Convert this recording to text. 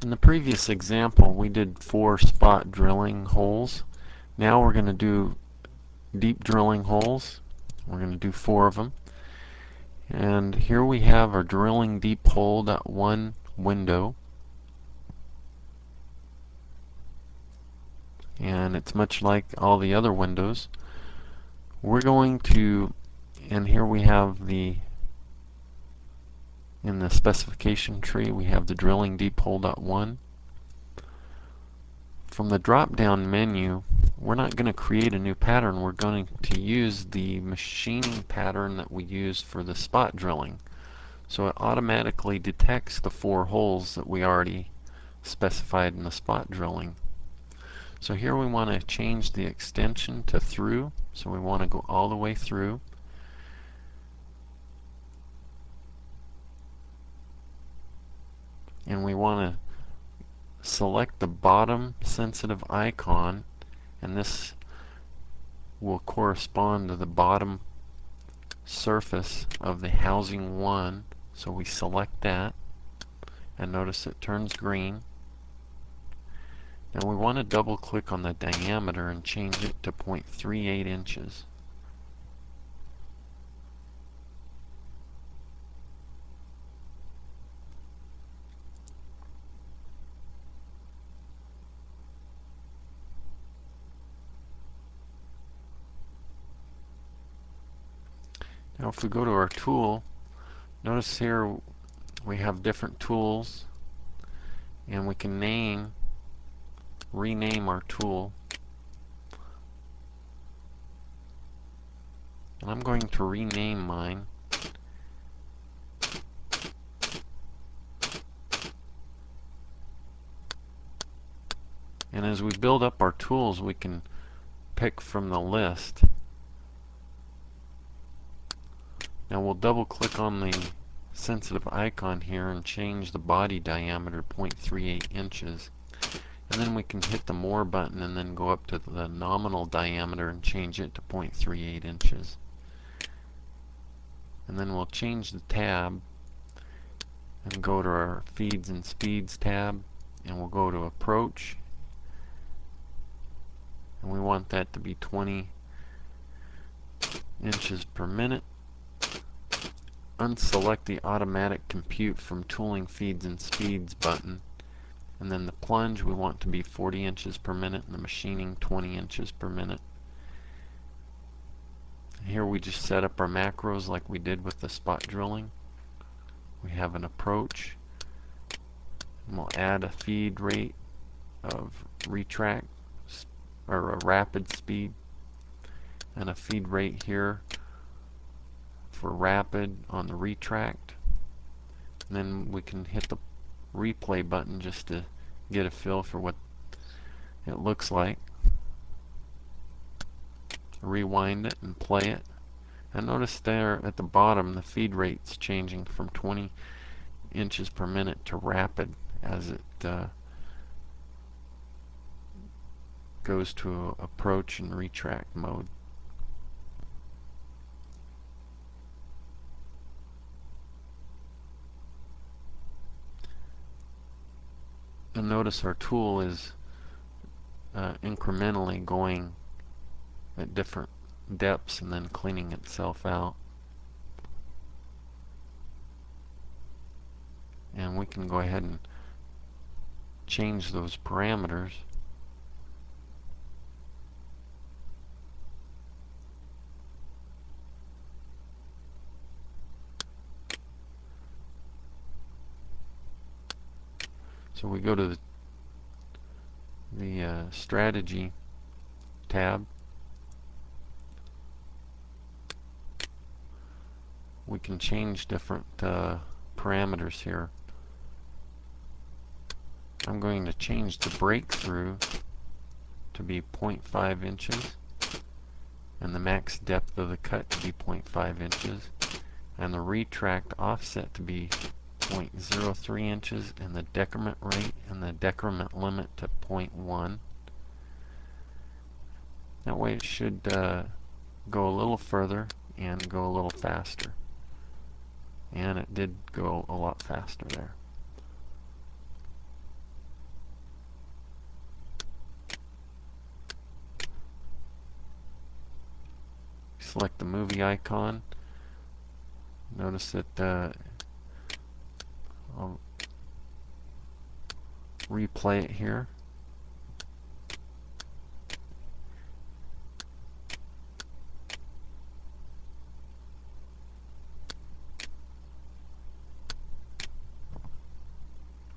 In the previous example, we did 4 spot drilling holes. Now we're going to do deep drilling holes. We're going to do 4 of them. And here we have our drilling deep hole, that one window. And it's much like all the other windows. We're going to, and here we have in the specification tree, we have the drilling deep hole .1. From the drop-down menu, we're not going to create a new pattern. We're going to use the machining pattern that we used for the spot drilling. So it automatically detects the 4 holes that we already specified in the spot drilling. So here we want to change the extension to through. So we want to go all the way through. And we want to select the bottom sensitive icon, and this will correspond to the bottom surface of the housing 1. So we select that, and notice it turns green. Now we want to double click on the diameter and change it to 0.38 inches. Now if we go to our tool, notice here we have different tools, and we can rename our tool. And I'm going to rename mine. And as we build up our tools, we can pick from the list. Now we'll double click on the sensitive icon here and change the body diameter 0.38 inches. And then we can hit the more button and then go up to the nominal diameter and change it to 0.38 inches. And then we'll change the tab and go to our feeds and speeds tab, and we'll go to approach, and we want that to be 20 inches per minute. Unselect the automatic compute from tooling feeds and speeds button, and then the plunge we want to be 40 inches per minute and the machining 20 inches per minute. Here we just set up our macros like we did with the spot drilling. We have an approach, and we'll add a feed rate of retract or a rapid speed, and a feed rate here for rapid on the retract. And then we can hit the replay button just to get a feel for what it looks like. Rewind it and play it. And notice there at the bottom the feed rate's changing from 20 inches per minute to rapid as it goes to approach and retract mode. And notice our tool is incrementally going at different depths and then cleaning itself out. And we can go ahead and change those parameters. So we go to the strategy tab. We can change different parameters here. I'm going to change the breakthrough to be 0.5 inches and the max depth of the cut to be 0.5 inches and the retract offset to be 0.03 inches and the decrement rate and the decrement limit to 0.1. That way it should go a little further and go a little faster. And it did go a lot faster there. select the movie icon. Notice that I'll replay it here.